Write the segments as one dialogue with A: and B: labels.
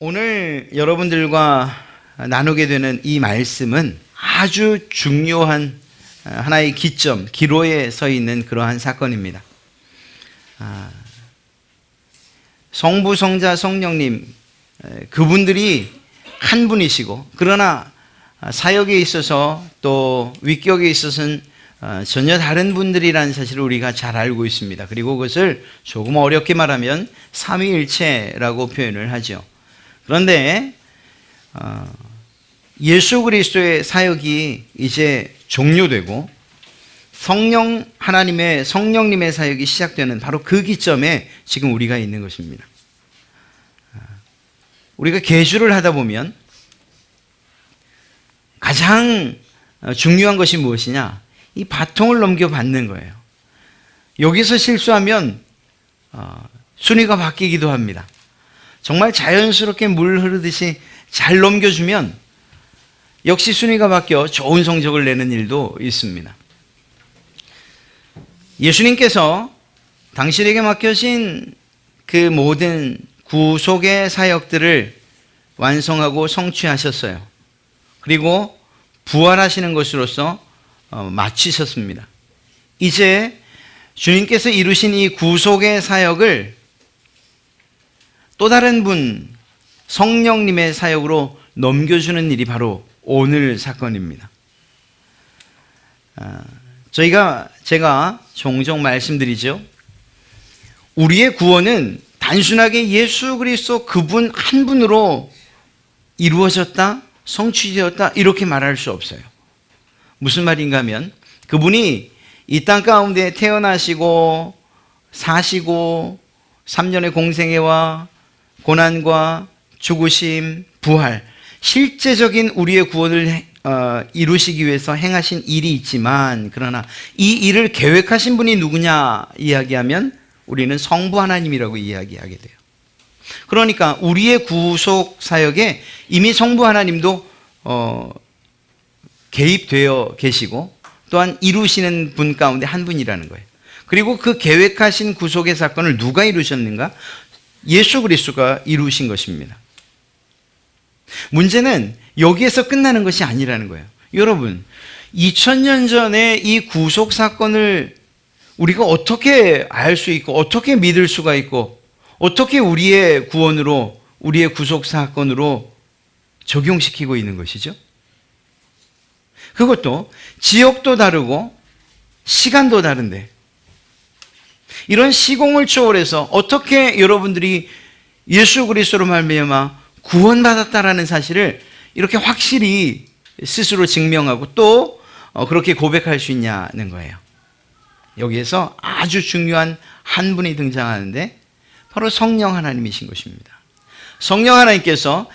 A: 오늘 여러분들과 나누게 되는 이 말씀은 아주 중요한 하나의 기점, 기로에 서 있는 그러한 사건입니다. 성부, 성자, 성령님, 그분들이 한 분이시고, 그러나 사역에 있어서 또 위격에 있어서는 전혀 다른 분들이라는 사실을 우리가 잘 알고 있습니다. 그리고 그것을 조금 어렵게 말하면 삼위일체라고 표현을 하죠. 그런데 예수 그리스도의 사역이 이제 종료되고 성령님의 사역이 시작되는 바로 그 기점에 지금 우리가 있는 것입니다. 우리가 계주를 하다 보면 가장 중요한 것이 무엇이냐? 이 바통을 넘겨받는 거예요. 여기서 실수하면 순위가 바뀌기도 합니다. 정말 자연스럽게 물 흐르듯이 잘 넘겨주면 역시 순위가 바뀌어 좋은 성적을 내는 일도 있습니다. 예수님께서 당신에게 맡겨진 그 모든 구속의 사역들을 완성하고 성취하셨어요. 그리고 부활하시는 것으로서 마치셨습니다. 이제 주님께서 이루신 이 구속의 사역을 또 다른 분, 성령님의 사역으로 넘겨주는 일이 바로 오늘 사건입니다. 제가 종종 말씀드리죠. 우리의 구원은 단순하게 예수 그리스도 그분 한 분으로 이루어졌다, 성취되었다 이렇게 말할 수 없어요. 무슨 말인가 하면 그분이 이 땅 가운데 태어나시고 사시고 3년의 공생애와 고난과 죽으심, 부활, 실제적인 우리의 구원을 이루시기 위해서 행하신 일이 있지만, 그러나 이 일을 계획하신 분이 누구냐 이야기하면 우리는 성부 하나님이라고 이야기하게 돼요. 그러니까 우리의 구속 사역에 이미 성부 하나님도 개입되어 계시고 또한 이루시는 분 가운데 한 분이라는 거예요. 그리고 그 계획하신 구속의 사건을 누가 이루셨는가? 예수 그리스도가 이루신 것입니다. 문제는 여기에서 끝나는 것이 아니라는 거예요. 여러분, 2000년 전에 이 구속 사건을 우리가 어떻게 알 수 있고 어떻게 믿을 수가 있고 어떻게 우리의 구원으로 우리의 구속 사건으로 적용시키고 있는 것이죠? 그것도 지역도 다르고 시간도 다른데 이런 시공을 초월해서 어떻게 여러분들이 예수 그리스도로 말미암아 구원받았다라는 사실을 이렇게 확실히 스스로 증명하고 또 그렇게 고백할 수 있냐는 거예요. 여기에서 아주 중요한 한 분이 등장하는데 바로 성령 하나님이신 것입니다. 성령 하나님께서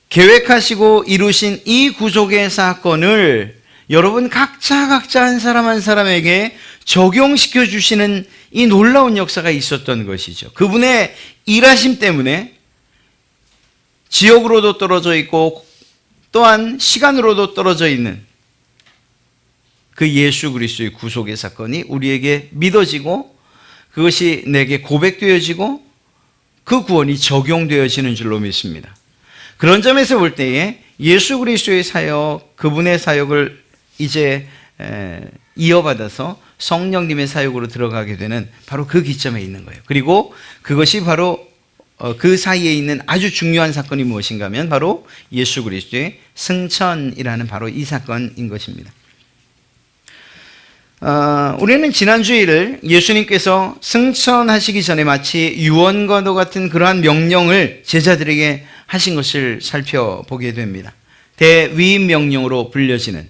A: 계획하시고 이루신 이 구속의 사건을 여러분 각자 한 사람 한 사람에게 적용시켜 주시는 이 놀라운 역사가 있었던 것이죠. 그분의 일하심 때문에 지역으로도 떨어져 있고 또한 시간으로도 떨어져 있는 그 예수 그리스도의 구속의 사건이 우리에게 믿어지고 그것이 내게 고백되어지고 그 구원이 적용되어지는 줄로 믿습니다. 그런 점에서 볼 때에 예수 그리스도의 사역, 그분의 사역을 이제 이어받아서 성령님의 사역으로 들어가게 되는 바로 그 기점에 있는 거예요. 그리고 그것이 바로 그 사이에 있는 아주 중요한 사건이 무엇인가 하면 바로 예수 그리스도의 승천이라는 바로 이 사건인 것입니다. 우리는 지난 주일을 예수님께서 승천하시기 전에 마치 유언과도 같은 그러한 명령을 제자들에게 하신 것을 살펴보게 됩니다. 대위임 명령으로 불려지는,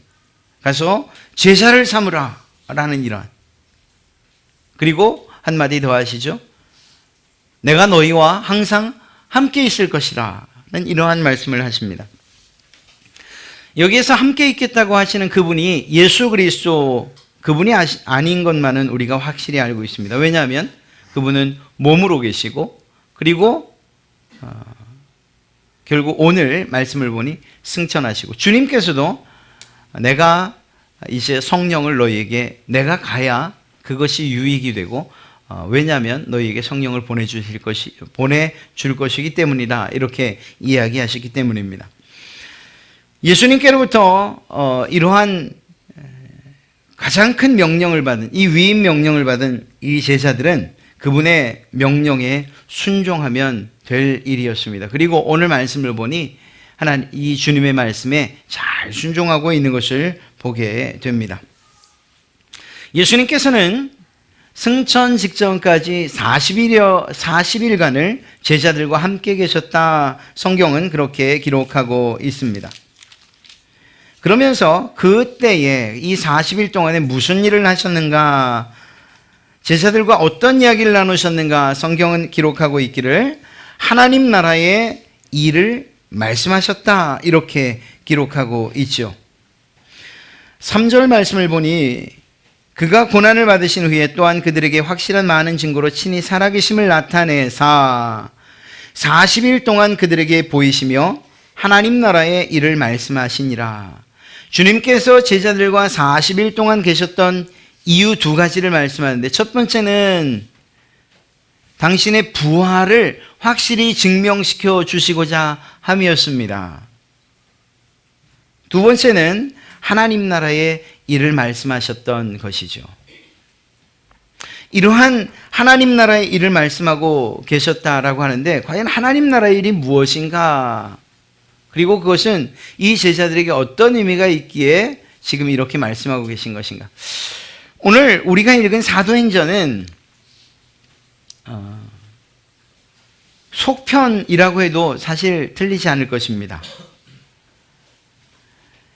A: 가서 제자를 삼으라 라는 이러한, 그리고 한마디 더 하시죠. 내가 너희와 항상 함께 있을 것이라는 이러한 말씀을 하십니다. 여기에서 함께 있겠다고 하시는 그분이 예수 그리스도 그분이 아닌 것만은 우리가 확실히 알고 있습니다. 왜냐하면 그분은 몸으로 계시고 그리고 결국 오늘 말씀을 보니 승천하시고 주님께서도 내가 이제 성령을 너희에게 내가 가야 그것이 유익이 되고 왜냐하면 너희에게 성령을 보내줄 것이기 때문이다. 이렇게 이야기하셨기 때문입니다. 예수님께로부터 이러한 가장 큰 명령을 받은, 이 위임 명령을 받은 이 제자들은 그분의 명령에 순종하면 될 일이었습니다. 그리고 오늘 말씀을 보니 하나님 이 주님의 말씀에 잘 순종하고 있는 것을 보게 됩니다. 예수님께서는 승천 직전까지 40일간을 제자들과 함께 계셨다. 성경은 그렇게 기록하고 있습니다. 그러면서 그때에 이 40일 동안에 무슨 일을 하셨는가, 제자들과 어떤 이야기를 나누셨는가, 성경은 기록하고 있기를 하나님 나라의 일을 말씀하셨다. 이렇게 기록하고 있죠. 3절 말씀을 보니 그가 고난을 받으신 후에 또한 그들에게 확실한 많은 증거로 친히 살아계심을 나타내사 40일 동안 그들에게 보이시며 하나님 나라의 일을 말씀하시니라. 주님께서 제자들과 40일 동안 계셨던 이유 2가지를 말씀하는데, 첫 번째는 당신의 부활을 확실히 증명시켜 주시고자 함이었습니다. 2번째는 하나님 나라의 일을 말씀하셨던 것이죠. 이러한 하나님 나라의 일을 말씀하고 계셨다라고 하는데, 과연 하나님 나라의 일이 무엇인가? 그리고 그것은 이 제자들에게 어떤 의미가 있기에 지금 이렇게 말씀하고 계신 것인가? 오늘 우리가 읽은 사도행전은 속편이라고 해도 사실 틀리지 않을 것입니다.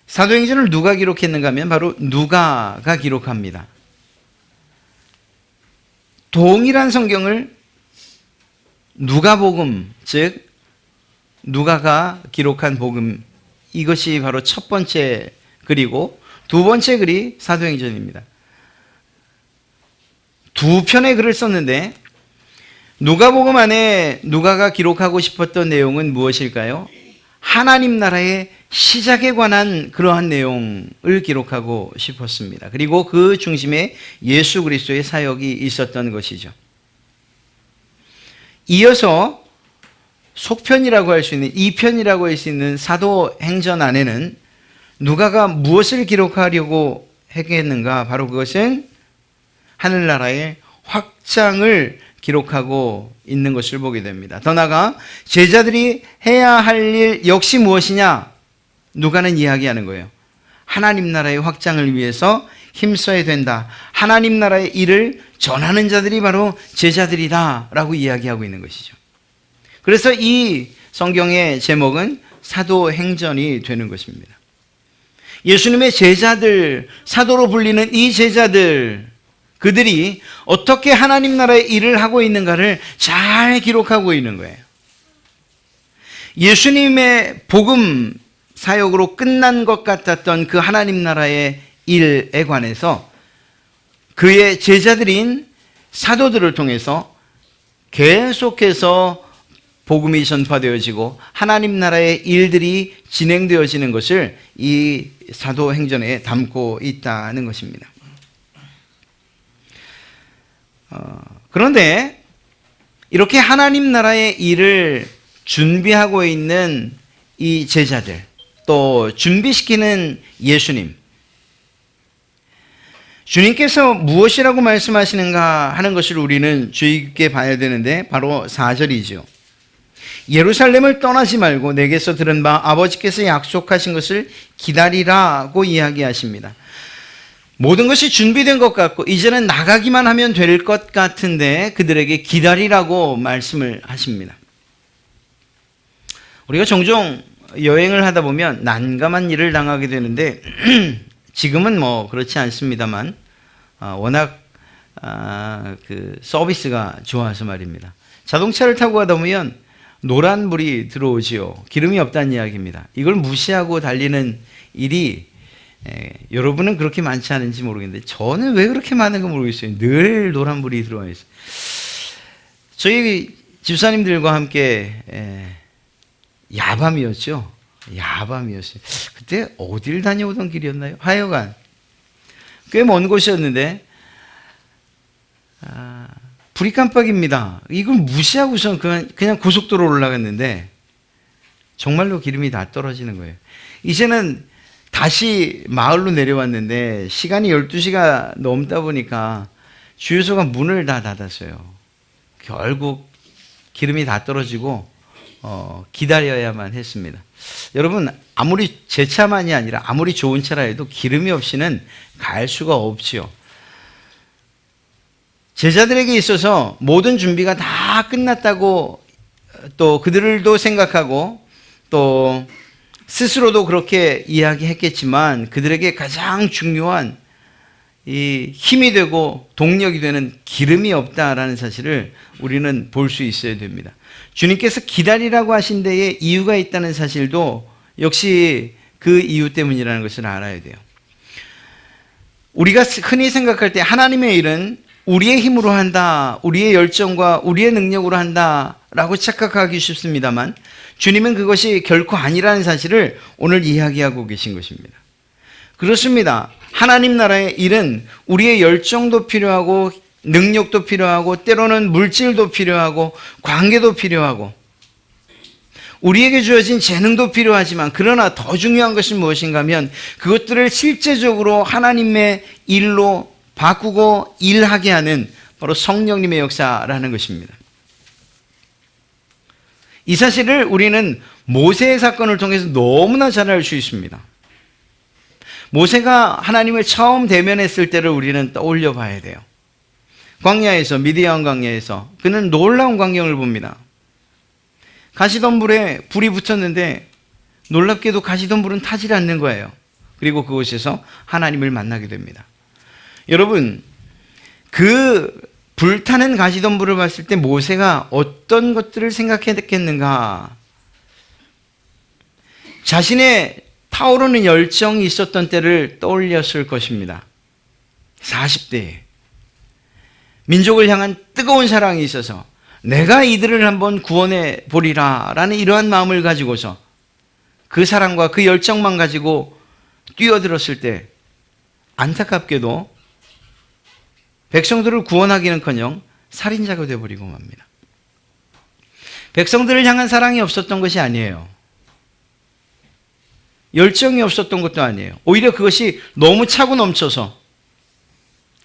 A: 사도행전을 누가 기록했는가 하면 바로 누가가 기록합니다. 동일한 성경을 누가복음, 즉 누가가 기록한 복음, 이것이 바로 첫 번째 글이고 2번째 글이 사도행전입니다. 2편의 글을 썼는데 누가복음 안에 누가가 기록하고 싶었던 내용은 무엇일까요? 하나님 나라의 시작에 관한 그러한 내용을 기록하고 싶었습니다. 그리고 그 중심에 예수 그리스도의 사역이 있었던 것이죠. 이어서 속편이라고 할 수 있는, 2편이라고 할 수 있는 사도행전 안에는 누가가 무엇을 기록하려고 했겠는가? 바로 그것은 하늘나라의 확장을 기록하고 있는 것을 보게 됩니다. 더 나아가 제자들이 해야 할 일 역시 무엇이냐? 누가는 이야기하는 거예요. 하나님 나라의 확장을 위해서 힘써야 된다. 하나님 나라의 일을 전하는 자들이 바로 제자들이다 라고 이야기하고 있는 것이죠. 그래서 이 성경의 제목은 사도행전이 되는 것입니다. 예수님의 제자들, 사도로 불리는 이 제자들, 그들이 어떻게 하나님 나라의 일을 하고 있는가를 잘 기록하고 있는 거예요. 예수님의 복음 사역으로 끝난 것 같았던 그 하나님 나라의 일에 관해서 그의 제자들인 사도들을 통해서 계속해서 복음이 전파되어지고 하나님 나라의 일들이 진행되어지는 것을 이 사도행전에 담고 있다는 것입니다. 그런데 이렇게 하나님 나라의 일을 준비하고 있는 이 제자들, 또 준비시키는 예수님, 주님께서 무엇이라고 말씀하시는가 하는 것을 우리는 주의 깊게 봐야 되는데 바로 4절이죠. 예루살렘을 떠나지 말고 내게서 들은 바 아버지께서 약속하신 것을 기다리라고 이야기하십니다. 모든 것이 준비된 것 같고 이제는 나가기만 하면 될 것 같은데 그들에게 기다리라고 말씀을 하십니다. 우리가 종종 여행을 하다 보면 난감한 일을 당하게 되는데 지금은 뭐 그렇지 않습니다만 워낙 그 서비스가 좋아서 말입니다. 자동차를 타고 가다 보면 노란불이 들어오지요. 기름이 없다는 이야기입니다. 이걸 무시하고 달리는 일이 여러분은 그렇게 많지 않은지 모르겠는데 저는 왜 그렇게 많은 か 모르겠어요. 늘 노란불이 들어와 있어요. 저희 집사님들과 함께 야밤이었죠. 야밤이었어요. 그때 어딜 다녀오던 길이었나요? 하여간 꽤 먼 곳이었는데 불이 깜빡입니다. 이걸 무시하고선 그냥 고속도로 올라갔는데 정말로 기름이 다 떨어지는 거예요. 이제는 다시 마을로 내려왔는데 시간이 12시가 넘다 보니까 주유소가 문을 다 닫았어요. 결국 기름이 다 떨어지고 기다려야만 했습니다. 여러분, 아무리 제 차만이 아니라 아무리 좋은 차라 해도 기름이 없이는 갈 수가 없지요. 제자들에게 있어서 모든 준비가 다 끝났다고 또 그들도 생각하고 또 스스로도 그렇게 이야기했겠지만 그들에게 가장 중요한 이 힘이 되고 동력이 되는 기름이 없다라는 사실을 우리는 볼 수 있어야 됩니다. 주님께서 기다리라고 하신 데에 이유가 있다는 사실도 역시 그 이유 때문이라는 것을 알아야 돼요. 우리가 흔히 생각할 때 하나님의 일은 우리의 힘으로 한다, 우리의 열정과 우리의 능력으로 한다라고 착각하기 쉽습니다만 주님은 그것이 결코 아니라는 사실을 오늘 이야기하고 계신 것입니다. 그렇습니다. 하나님 나라의 일은 우리의 열정도 필요하고 능력도 필요하고 때로는 물질도 필요하고 관계도 필요하고 우리에게 주어진 재능도 필요하지만 그러나 더 중요한 것은 무엇인가 하면 그것들을 실제적으로 하나님의 일로 바꾸고 일하게 하는 바로 성령님의 역사라는 것입니다. 이 사실을 우리는 모세의 사건을 통해서 너무나 잘 알 수 있습니다. 모세가 하나님을 처음 대면했을 때를 우리는 떠올려 봐야 돼요. 광야에서, 미디안 광야에서 그는 놀라운 광경을 봅니다. 가시덤불에 불이 붙었는데 놀랍게도 가시덤불은 타질 않는 거예요. 그리고 그곳에서 하나님을 만나게 됩니다. 여러분, 그 불타는 가시덤불을 봤을 때 모세가 어떤 것들을 생각했겠는가? 자신의 타오르는 열정이 있었던 때를 떠올렸을 것입니다. 40대에 민족을 향한 뜨거운 사랑이 있어서 내가 이들을 한번 구원해 보리라 라는 이러한 마음을 가지고서 그 사랑과 그 열정만 가지고 뛰어들었을 때 안타깝게도 백성들을 구원하기는커녕 살인자가 되어버리고 맙니다. 백성들을 향한 사랑이 없었던 것이 아니에요. 열정이 없었던 것도 아니에요. 오히려 그것이 너무 차고 넘쳐서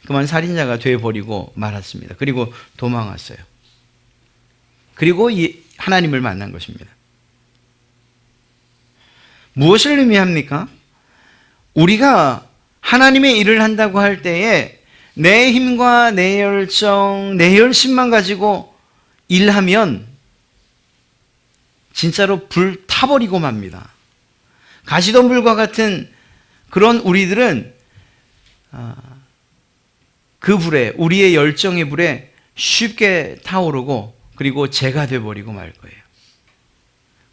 A: 그만 살인자가 되어버리고 말았습니다. 그리고 도망왔어요. 그리고 하나님을 만난 것입니다. 무엇을 의미합니까? 우리가 하나님의 일을 한다고 할 때에 내 힘과 내 열정, 내 열심만 가지고 일하면 진짜로 불 타버리고 맙니다. 가시덤불과 같은 그런 우리들은 그 불에, 우리의 열정의 불에 쉽게 타오르고 그리고 재가 되어버리고 말 거예요.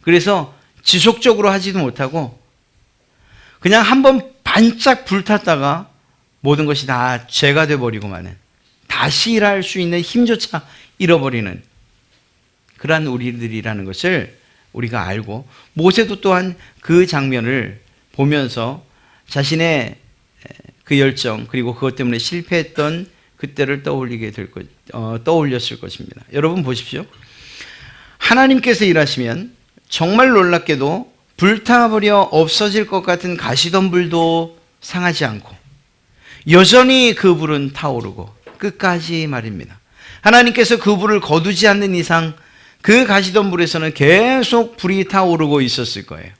A: 그래서 지속적으로 하지도 못하고 그냥 한번 반짝 불탔다가 모든 것이 다 죄가 되어버리고 마는, 다시 일할 수 있는 힘조차 잃어버리는 그러한 우리들이라는 것을 우리가 알고 모세도 또한 그 장면을 보면서 자신의 그 열정 그리고 그것 때문에 실패했던 그때를 떠올렸을 것입니다. 여러분 보십시오. 하나님께서 일하시면 정말 놀랍게도 불타버려 없어질 것 같은 가시덤불도 상하지 않고 여전히 그 불은 타오르고 끝까지 말입니다. 하나님께서 그 불을 거두지 않는 이상 그 가시덤불에서는 계속 불이 타오르고 있었을 거예요.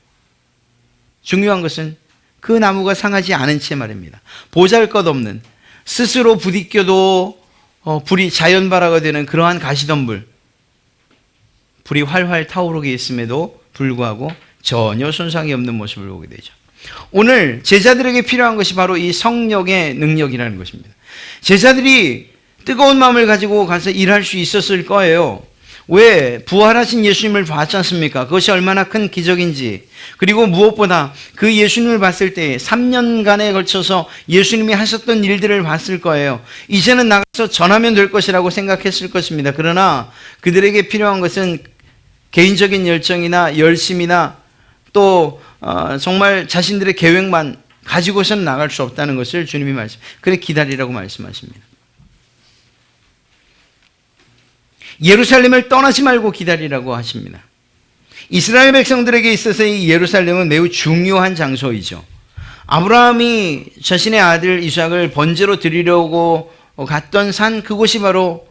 A: 중요한 것은 그 나무가 상하지 않은 채 말입니다. 보잘것없는, 스스로 부딪혀도 불이 자연발화가 되는 그러한 가시덤불, 불이 활활 타오르게 있음에도 불구하고 전혀 손상이 없는 모습을 보게 되죠. 오늘 제자들에게 필요한 것이 바로 이 성령의 능력이라는 것입니다. 제자들이 뜨거운 마음을 가지고 가서 일할 수 있었을 거예요. 왜? 부활하신 예수님을 봤지 않습니까? 그것이 얼마나 큰 기적인지. 그리고 무엇보다 그 예수님을 봤을 때 3년간에 걸쳐서 예수님이 하셨던 일들을 봤을 거예요. 이제는 나가서 전하면 될 것이라고 생각했을 것입니다. 그러나 그들에게 필요한 것은 개인적인 열정이나 열심이나 또 정말 자신들의 계획만 가지고서는 나갈 수 없다는 것을 주님이 그래 기다리라고 말씀하십니다. 예루살렘을 떠나지 말고 기다리라고 하십니다. 이스라엘 백성들에게 있어서 이 예루살렘은 매우 중요한 장소이죠. 아브라함이 자신의 아들 이삭을 번제로 드리려고 갔던 산, 그곳이 바로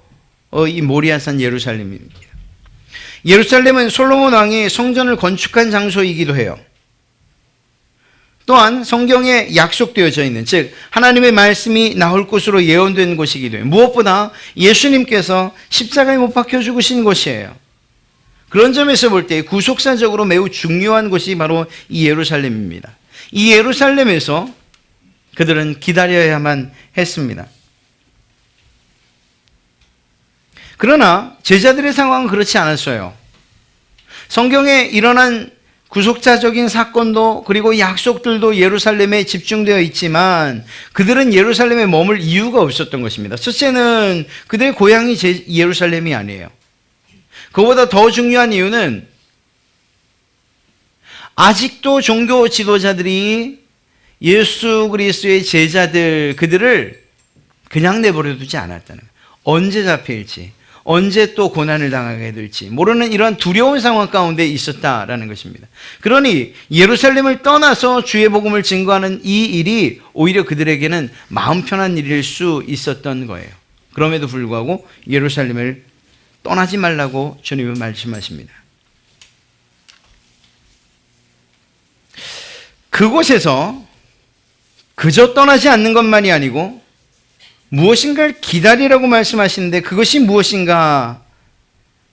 A: 이 모리아산 예루살렘입니다. 예루살렘은 솔로몬 왕이 성전을 건축한 장소이기도 해요. 또한 성경에 약속되어져 있는, 즉 하나님의 말씀이 나올 곳으로 예언된 곳이기도 해요. 무엇보다 예수님께서 십자가에 못 박혀 죽으신 곳이에요. 그런 점에서 볼 때 구속사적으로 매우 중요한 곳이 바로 이 예루살렘입니다. 이 예루살렘에서 그들은 기다려야만 했습니다. 그러나 제자들의 상황은 그렇지 않았어요. 성경에 일어난 구속사적인 사건도 그리고 약속들도 예루살렘에 집중되어 있지만 그들은 예루살렘에 머물 이유가 없었던 것입니다. 첫째는 그들의 고향이 예루살렘이 아니에요. 그보다 더 중요한 이유는 아직도 종교 지도자들이 예수 그리스도의 제자들, 그들을 그냥 내버려 두지 않았다는 거예요. 언제 잡힐지, 언제 또 고난을 당하게 될지 모르는 이러한 두려운 상황 가운데 있었다라는 것입니다. 그러니 예루살렘을 떠나서 주의 복음을 증거하는 이 일이 오히려 그들에게는 마음 편한 일일 수 있었던 거예요. 그럼에도 불구하고 예루살렘을 떠나지 말라고 주님은 말씀하십니다. 그곳에서 그저 떠나지 않는 것만이 아니고 무엇인가를 기다리라고 말씀하시는데 그것이 무엇인가?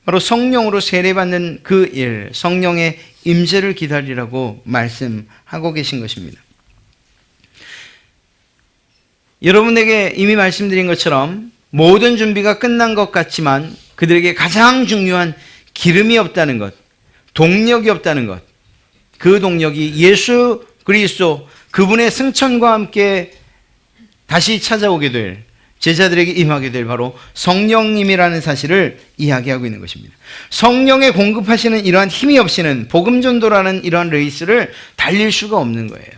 A: 바로 성령으로 세례받는 그 일, 성령의 임재를 기다리라고 말씀하고 계신 것입니다. 여러분에게 이미 말씀드린 것처럼 모든 준비가 끝난 것 같지만 그들에게 가장 중요한 기름이 없다는 것, 동력이 없다는 것, 그 동력이 예수 그리스도 그분의 승천과 함께 다시 찾아오게 될, 제자들에게 임하게 될 바로 성령님이라는 사실을 이야기하고 있는 것입니다. 성령에 공급하시는 이러한 힘이 없이는 복음 전도라는 이러한 레이스를 달릴 수가 없는 거예요.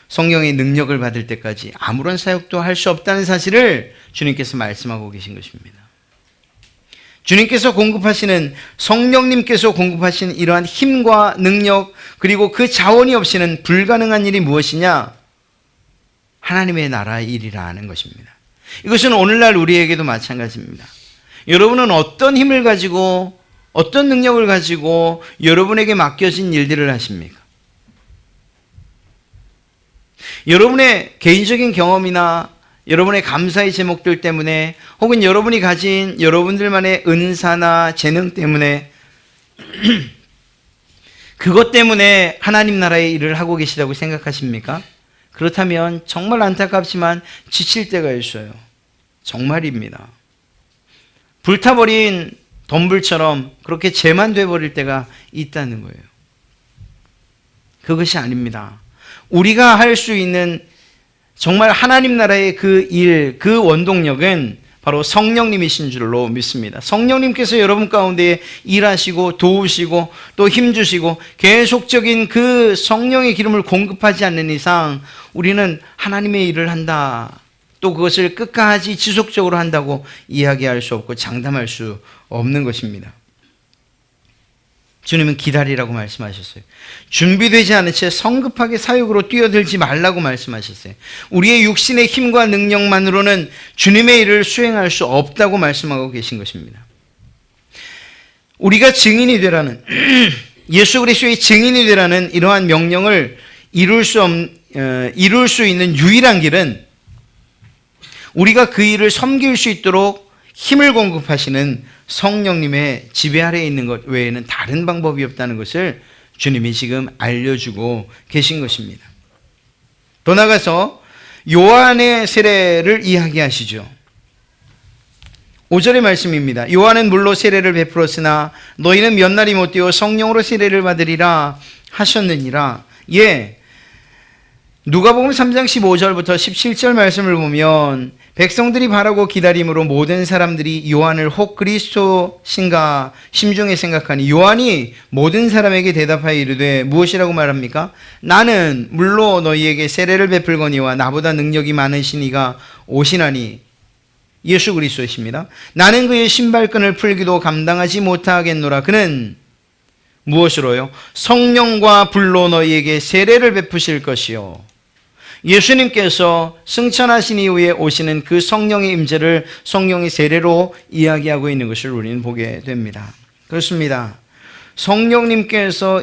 A: 성령의 능력을 받을 때까지 아무런 사역도 할 수 없다는 사실을 주님께서 말씀하고 계신 것입니다. 주님께서 공급하시는, 성령님께서 공급하시는 이러한 힘과 능력, 그리고 그 자원이 없이는 불가능한 일이 무엇이냐? 하나님의 나라의 일이라는 것입니다. 이것은 오늘날 우리에게도 마찬가지입니다. 여러분은 어떤 힘을 가지고, 어떤 능력을 가지고 여러분에게 맡겨진 일들을 하십니까? 여러분의 개인적인 경험이나 여러분의 감사의 제목들 때문에, 혹은 여러분이 가진 여러분들만의 은사나 재능 때문에 그것 때문에 하나님 나라의 일을 하고 계시다고 생각하십니까? 그렇다면 정말 안타깝지만 지칠 때가 있어요. 정말입니다. 불타버린 덤불처럼 그렇게 재만 돼버릴 때가 있다는 거예요. 그것이 아닙니다. 우리가 할 수 있는 정말 하나님 나라의 그 일, 그 원동력은 바로 성령님이신 줄로 믿습니다. 성령님께서 여러분 가운데 일하시고 도우시고 또 힘주시고 계속적인 그 성령의 기름을 공급하지 않는 이상 우리는 하나님의 일을 한다, 또 그것을 끝까지 지속적으로 한다고 이야기할 수 없고 장담할 수 없는 것입니다. 주님은 기다리라고 말씀하셨어요. 준비되지 않은 채 성급하게 사역으로 뛰어들지 말라고 말씀하셨어요. 우리의 육신의 힘과 능력만으로는 주님의 일을 수행할 수 없다고 말씀하고 계신 것입니다. 우리가 증인이 되라는, 예수 그리스도의 증인이 되라는 이러한 명령을 이룰 수 있는 유일한 길은 우리가 그 일을 섬길 수 있도록 힘을 공급하시는 성령님의 지배 아래에 있는 것 외에는 다른 방법이 없다는 것을 주님이 지금 알려주고 계신 것입니다. 더 나아가서 요한의 세례를 이야기하시죠. 5절의 말씀입니다. 요한은 물로 세례를 베풀었으나 너희는 몇 날이 못 되어 성령으로 세례를 받으리라 하셨느니라. 예, 누가복음 3장 15절부터 17절 말씀을 보면 백성들이 바라고 기다림으로 모든 사람들이 요한을 혹 그리스도신가 심중에 생각하니 요한이 모든 사람에게 대답하여 이르되 무엇이라고 말합니까? 나는 물로 너희에게 세례를 베풀거니와 나보다 능력이 많으신 이가 오시나니 예수 그리스도이십니다. 나는 그의 신발끈을 풀기도 감당하지 못하겠노라. 그는 무엇으로요? 성령과 불로 너희에게 세례를 베푸실 것이요. 예수님께서 승천하신 이후에 오시는 그 성령의 임재를 성령의 세례로 이야기하고 있는 것을 우리는 보게 됩니다. 그렇습니다. 성령님께서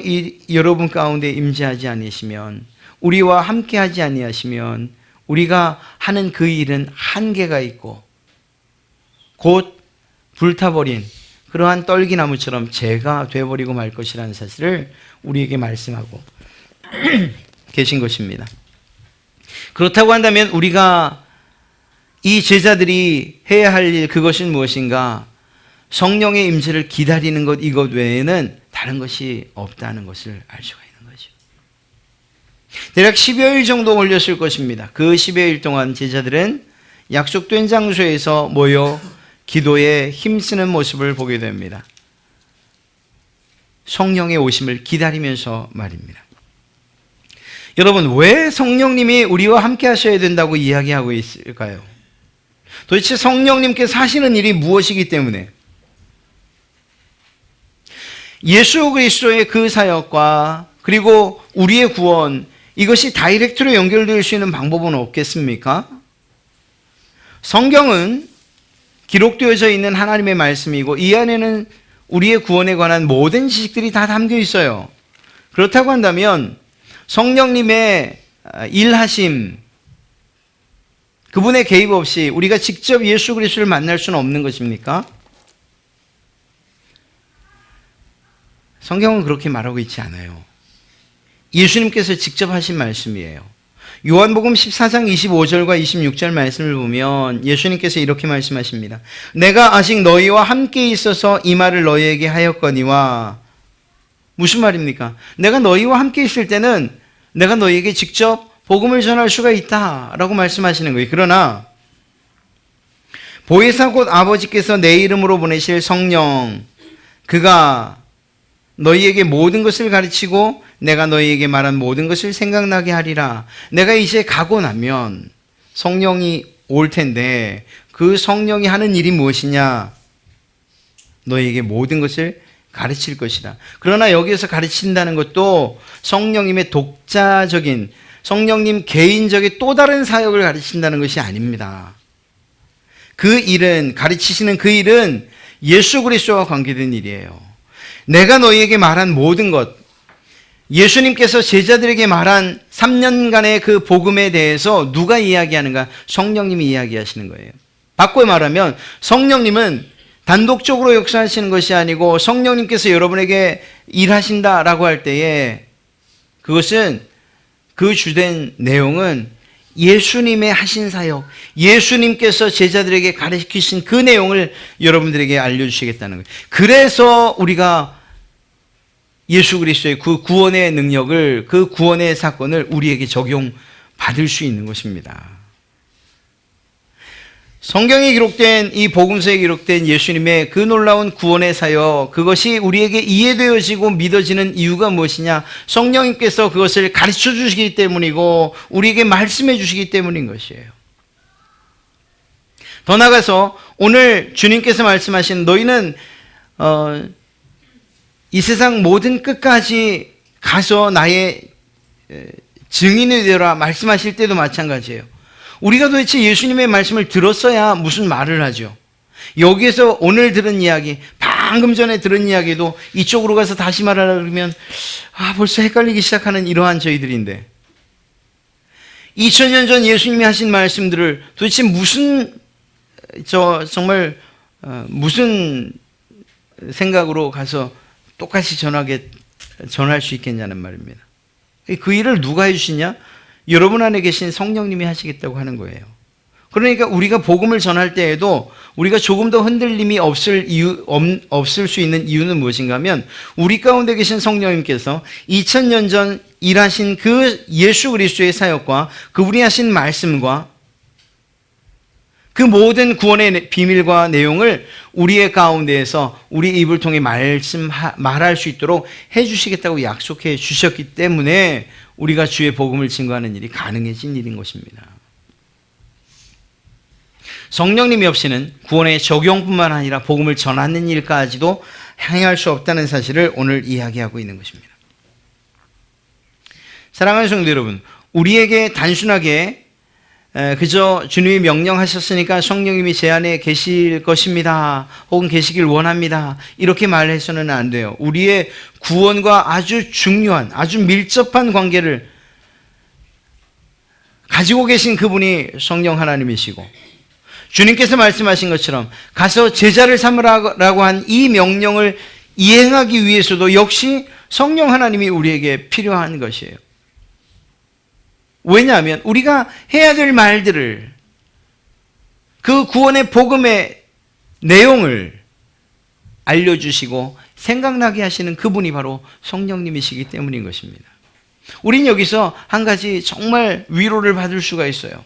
A: 여러분 가운데 임재하지 아니시면, 우리와 함께하지 아니하시면 우리가 하는 그 일은 한계가 있고 곧 불타버린 그러한 떨기나무처럼 재가 되어버리고 말 것이라는 사실을 우리에게 말씀하고 계신 것입니다. 그렇다고 한다면 우리가 이 제자들이 해야 할 일, 그것은 무엇인가? 성령의 임재를 기다리는 것, 이것 외에는 다른 것이 없다는 것을 알 수가 있는 거죠. 대략 10여일 정도 걸렸을 것입니다. 그 10여일 동안 제자들은 약속된 장소에서 모여 기도에 힘쓰는 모습을 보게 됩니다. 성령의 오심을 기다리면서 말입니다. 여러분, 왜 성령님이 우리와 함께 하셔야 된다고 이야기하고 있을까요? 도대체 성령님께서 하시는 일이 무엇이기 때문에? 예수 그리스도의 그 사역과 그리고 우리의 구원, 이것이 다이렉트로 연결될 수 있는 방법은 없겠습니까? 성경은 기록되어져 있는 하나님의 말씀이고 이 안에는 우리의 구원에 관한 모든 지식들이 다 담겨 있어요. 그렇다고 한다면 성령님의 일하심, 그분의 개입 없이 우리가 직접 예수 그리스도를 만날 수는 없는 것입니까? 성경은 그렇게 말하고 있지 않아요. 예수님께서 직접 하신 말씀이에요. 요한복음 14장 25절과 26절 말씀을 보면 예수님께서 이렇게 말씀하십니다. 내가 아직 너희와 함께 있어서 이 말을 너희에게 하였거니와. 무슨 말입니까? 내가 너희와 함께 있을 때는 내가 너희에게 직접 복음을 전할 수가 있다라고 말씀하시는 거예요. 그러나 보혜사 곧 아버지께서 내 이름으로 보내실 성령, 그가 너희에게 모든 것을 가르치고 내가 너희에게 말한 모든 것을 생각나게 하리라. 내가 이제 가고 나면 성령이 올 텐데 그 성령이 하는 일이 무엇이냐? 너희에게 모든 것을 가르칠 것이다. 그러나 여기에서 가르친다는 것도 성령님의 독자적인, 성령님 개인적인 또 다른 사역을 가르친다는 것이 아닙니다. 그 일은, 가르치시는 그 일은 예수 그리스도와 관계된 일이에요. 내가 너희에게 말한 모든 것, 예수님께서 제자들에게 말한 3년간의 그 복음에 대해서 누가 이야기하는가? 성령님이 이야기하시는 거예요. 바꿔 말하면 성령님은 단독적으로 역사하시는 것이 아니고 성령님께서 여러분에게 일하신다라고 할 때에 그것은, 그 주된 내용은 예수님의 하신 사역, 예수님께서 제자들에게 가르치신 그 내용을 여러분들에게 알려주시겠다는 거예요. 그래서 우리가 예수 그리스도의 그 구원의 능력을, 그 구원의 사건을 우리에게 적용받을 수 있는 것입니다. 성경에 기록된, 이 복음서에 기록된 예수님의 그 놀라운 구원의 사역, 그것이 우리에게 이해되어지고 믿어지는 이유가 무엇이냐? 성령님께서 그것을 가르쳐 주시기 때문이고 우리에게 말씀해 주시기 때문인 것이에요. 더 나아가서 오늘 주님께서 말씀하신 너희는 이 세상 모든 끝까지 가서 나의 증인이 되라 말씀하실 때도 마찬가지예요. 우리가 도대체 예수님의 말씀을 들었어야 무슨 말을 하죠. 여기에서 오늘 들은 이야기, 방금 전에 들은 이야기도 이쪽으로 가서 다시 말하려고 그러면 벌써 헷갈리기 시작하는 이러한 저희들인데, 2000년 전 예수님이 하신 말씀들을 도대체 무슨 생각으로 가서 똑같이 전할 수 있겠냐는 말입니다. 그 일을 누가 해주시냐? 여러분 안에 계신 성령님이 하시겠다고 하는 거예요. 그러니까 우리가 복음을 전할 때에도 우리가 조금 더 흔들림이 없을 수 있는 이유는 무엇인가 하면 우리 가운데 계신 성령님께서 2000년 전 일하신 그 예수 그리스도의 사역과 그분이 하신 말씀과 그 모든 구원의 비밀과 내용을 우리의 가운데에서 우리 입을 통해 말할 수 있도록 해주시겠다고 약속해 주셨기 때문에 우리가 주의 복음을 증거하는 일이 가능해진 일인 것입니다. 성령님이 없이는 구원의 적용뿐만 아니라 복음을 전하는 일까지도 행할 수 없다는 사실을 오늘 이야기하고 있는 것입니다. 사랑하는 성도 여러분, 우리에게 단순하게 그저 주님이 명령하셨으니까 성령님이 제 안에 계실 것입니다, 혹은 계시길 원합니다, 이렇게 말해서는 안 돼요. 우리의 구원과 아주 중요한, 아주 밀접한 관계를 가지고 계신 그분이 성령 하나님이시고, 주님께서 말씀하신 것처럼 가서 제자를 삼으라고 한 이 명령을 이행하기 위해서도 역시 성령 하나님이 우리에게 필요한 것이에요. 왜냐하면 우리가 해야 될 말들을, 그 구원의 복음의 내용을 알려주시고 생각나게 하시는 그분이 바로 성령님이시기 때문인 것입니다. 우린 여기서 한 가지 정말 위로를 받을 수가 있어요.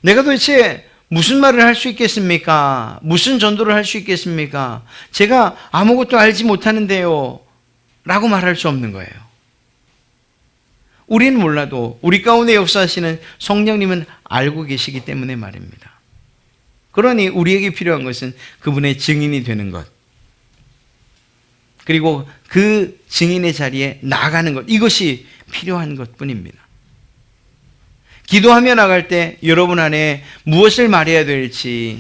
A: 내가 도대체 무슨 말을 할 수 있겠습니까? 무슨 전도를 할 수 있겠습니까? 제가 아무것도 알지 못하는데요, 라고 말할 수 없는 거예요. 우리는 몰라도 우리 가운데 역사하시는 성령님은 알고 계시기 때문에 말입니다. 그러니 우리에게 필요한 것은 그분의 증인이 되는 것, 그리고 그 증인의 자리에 나가는 것, 이것이 필요한 것뿐입니다. 기도하며 나갈 때 여러분 안에 무엇을 말해야 될지,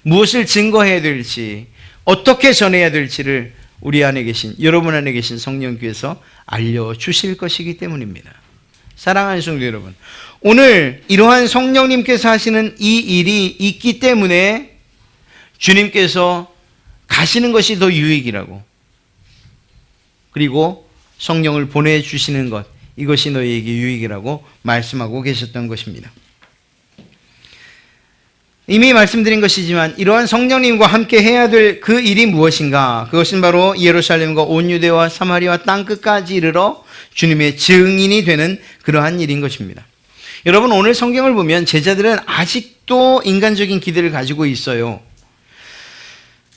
A: 무엇을 증거해야 될지, 어떻게 전해야 될지를 우리 안에 계신, 여러분 안에 계신 성령께서 알려주실 것이기 때문입니다. 사랑하는 성도 여러분, 오늘 이러한 성령님께서 하시는 이 일이 있기 때문에 주님께서 가시는 것이 더 유익이라고, 그리고 성령을 보내주시는 것, 이것이 너희에게 유익이라고 말씀하고 계셨던 것입니다. 이미 말씀드린 것이지만 이러한 성령님과 함께 해야 될 그 일이 무엇인가? 그것은 바로 예루살렘과 온 유대와 사마리아 땅끝까지 이르러 주님의 증인이 되는 그러한 일인 것입니다. 여러분, 오늘 성경을 보면 제자들은 아직도 인간적인 기대를 가지고 있어요.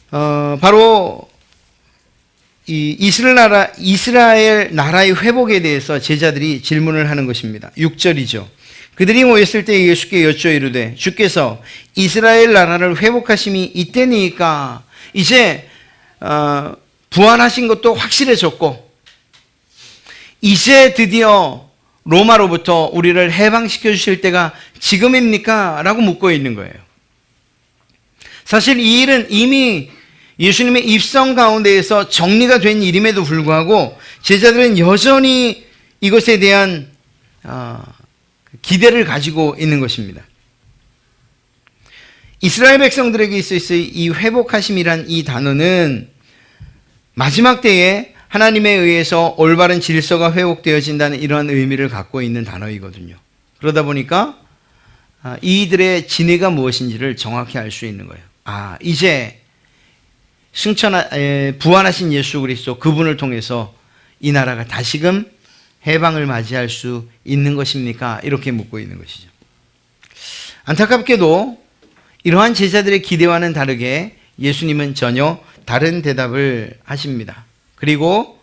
A: 바로 이 이스라엘 나라의 회복에 대해서 제자들이 질문을 하는 것입니다. 6절이죠. 그들이 모였을 때 예수께 여쭈어 이르되 주께서 이스라엘 나라를 회복하심이 이때니까, 이제 부활하신 것도 확실해졌고 이제 드디어 로마로부터 우리를 해방시켜 주실 때가 지금입니까? 라고 묻고 있는 거예요. 사실 이 일은 이미 예수님의 입성 가운데에서 정리가 된 일임에도 불구하고 제자들은 여전히 이것에 대한 기대를 가지고 있는 것입니다. 이스라엘 백성들에게 있어서 이 회복하심이란 이 단어는 마지막 때에 하나님에 의해서 올바른 질서가 회복되어진다는 이러한 의미를 갖고 있는 단어이거든요. 그러다 보니까 이들의 진해가 무엇인지를 정확히 알 수 있는 거예요. 이제 부활하신 예수 그리스도, 그분을 통해서 이 나라가 다시금 해방을 맞이할 수 있는 것입니까? 이렇게 묻고 있는 것이죠. 안타깝게도 이러한 제자들의 기대와는 다르게 예수님은 전혀 다른 대답을 하십니다. 그리고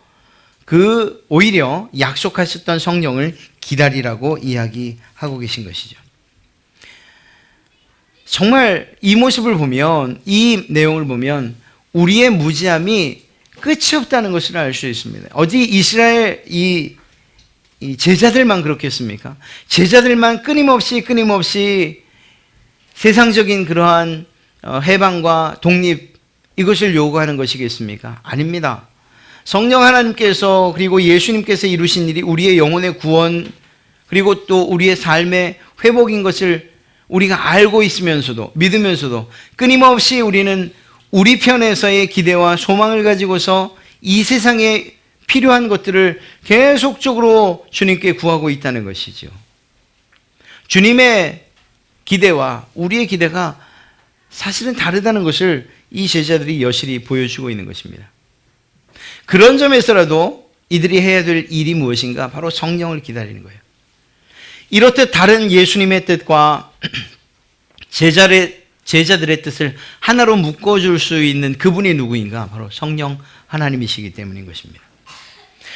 A: 오히려 약속하셨던 성령을 기다리라고 이야기하고 계신 것이죠. 정말 이 모습을 보면, 이 내용을 보면 우리의 무지함이 끝이 없다는 것을 알 수 있습니다. 어디 이스라엘 이 제자들만 그렇겠습니까? 제자들만 끊임없이 세상적인 그러한 해방과 독립, 이것을 요구하는 것이겠습니까? 아닙니다. 성령 하나님께서, 그리고 예수님께서 이루신 일이 우리의 영혼의 구원, 그리고 또 우리의 삶의 회복인 것을 우리가 알고 있으면서도, 믿으면서도 끊임없이 우리는 우리 편에서의 기대와 소망을 가지고서 이 세상에 필요한 것들을 계속적으로 주님께 구하고 있다는 것이죠. 주님의 기대와 우리의 기대가 사실은 다르다는 것을 이 제자들이 여실히 보여주고 있는 것입니다. 그런 점에서라도 이들이 해야 될 일이 무엇인가? 바로 성령을 기다리는 거예요. 이렇듯 다른 예수님의 뜻과 제자들의 뜻을 하나로 묶어줄 수 있는 그분이 누구인가? 바로 성령 하나님이시기 때문인 것입니다.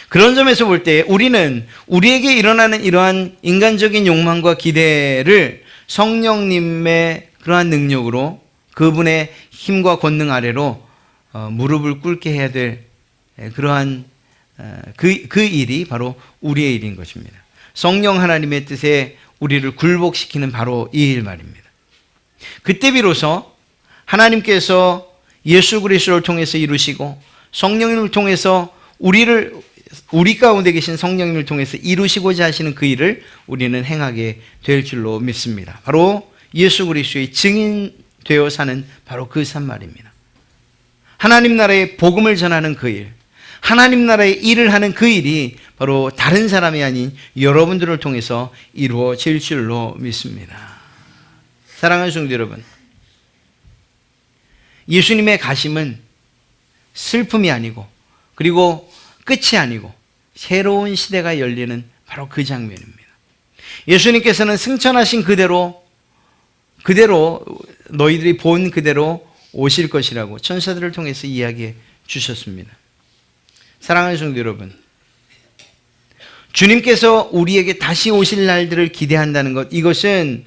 A: 그런 점에서 볼 때 우리는 우리에게 일어나는 이러한 인간적인 욕망과 기대를 성령님의 그러한 능력으로 그분의 힘과 권능 아래로 무릎을 꿇게 해야 될 그러한 그 일이 바로 우리의 일인 것입니다. 성령 하나님의 뜻에 우리를 굴복시키는 바로 이 일 말입니다. 그때 비로소 하나님께서 예수 그리스도를 통해서 이루시고 성령님을 통해서 우리 가운데 계신 성령님을 통해서 이루시고자 하시는 그 일을 우리는 행하게 될 줄로 믿습니다. 바로 예수 그리스도의 증인 되어 사는 바로 그 산말입니다. 하나님 나라의 복음을 전하는 그 일, 하나님 나라의 일을 하는 그 일이 바로 다른 사람이 아닌 여러분들을 통해서 이루어질 줄로 믿습니다. 사랑하는 성도 여러분, 예수님의 가심은 슬픔이 아니고 그리고 끝이 아니고 새로운 시대가 열리는 바로 그 장면입니다. 예수님께서는 승천하신 그대로 너희들이 본 그대로 오실 것이라고 천사들을 통해서 이야기해 주셨습니다. 사랑하는 성도 여러분, 주님께서 우리에게 다시 오실 날들을 기대한다는 것, 이것은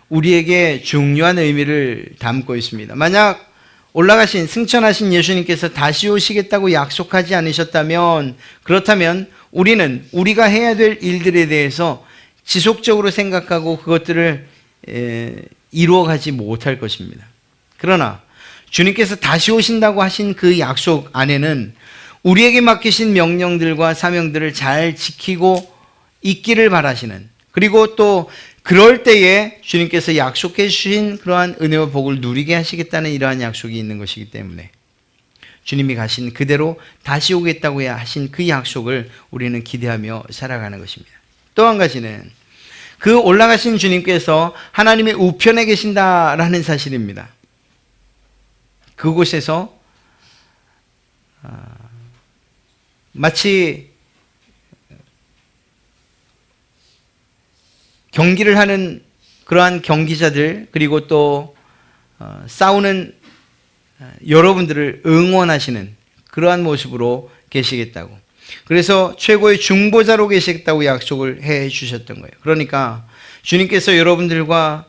A: 우리에게 중요한 의미를 담고 있습니다. 만약 올라가신 승천하신 예수님께서 다시 오시겠다고 약속하지 않으셨다면, 그렇다면 우리는 우리가 해야 될 일들에 대해서 지속적으로 생각하고 그것들을 이루어가지 못할 것입니다. 그러나 주님께서 다시 오신다고 하신 그 약속 안에는 우리에게 맡기신 명령들과 사명들을 잘 지키고 있기를 바라시는, 그리고 또 그럴 때에 주님께서 약속해 주신 그러한 은혜와 복을 누리게 하시겠다는 이러한 약속이 있는 것이기 때문에 주님이 가신 그대로 다시 오겠다고 하신 그 약속을 우리는 기대하며 살아가는 것입니다. 또 한 가지는 그 올라가신 주님께서 하나님의 우편에 계신다라는 사실입니다. 그곳에서 마치 경기를 하는 그러한 경기자들, 그리고 또 싸우는 여러분들을 응원하시는 그러한 모습으로 계시겠다고, 그래서 최고의 중보자로 계시겠다고 약속을 해 주셨던 거예요. 그러니까 주님께서 여러분들과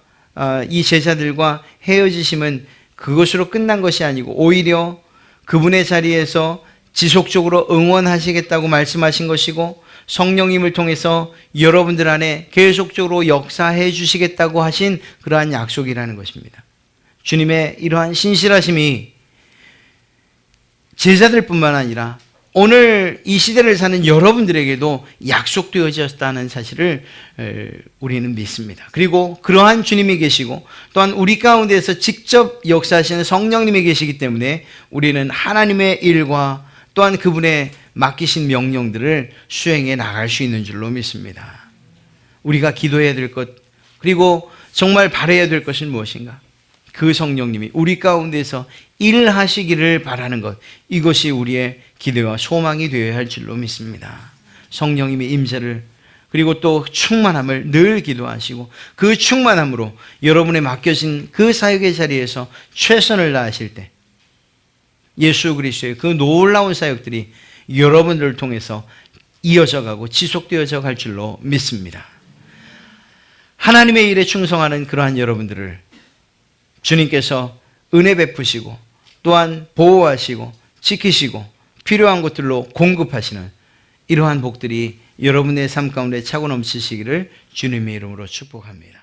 A: 이 제자들과 헤어지심은 그것으로 끝난 것이 아니고 오히려 그분의 자리에서 지속적으로 응원하시겠다고 말씀하신 것이고, 성령님을 통해서 여러분들 안에 계속적으로 역사해 주시겠다고 하신 그러한 약속이라는 것입니다. 주님의 이러한 신실하심이 제자들뿐만 아니라 오늘 이 시대를 사는 여러분들에게도 약속되어졌다는 사실을 우리는 믿습니다. 그리고 그러한 주님이 계시고 또한 우리 가운데에서 직접 역사하시는 성령님이 계시기 때문에 우리는 하나님의 일과 또한 그분의 맡기신 명령들을 수행해 나갈 수 있는 줄로 믿습니다. 우리가 기도해야 될 것, 그리고 정말 바라야 될 것은 무엇인가? 그 성령님이 우리 가운데서 일하시기를 바라는 것, 이것이 우리의 기대와 소망이 되어야 할 줄로 믿습니다. 성령님의 임재를, 그리고 또 충만함을 늘 기도하시고 그 충만함으로 여러분의 맡겨진 그 사역의 자리에서 최선을 다하실 때 예수 그리스도의 그 놀라운 사역들이 여러분들을 통해서 이어져 가고 지속되어져 갈 줄로 믿습니다. 하나님의 일에 충성하는 그러한 여러분들을 주님께서 은혜 베푸시고 또한 보호하시고 지키시고 필요한 것들로 공급하시는 이러한 복들이 여러분의 삶 가운데 차고 넘치시기를 주님의 이름으로 축복합니다.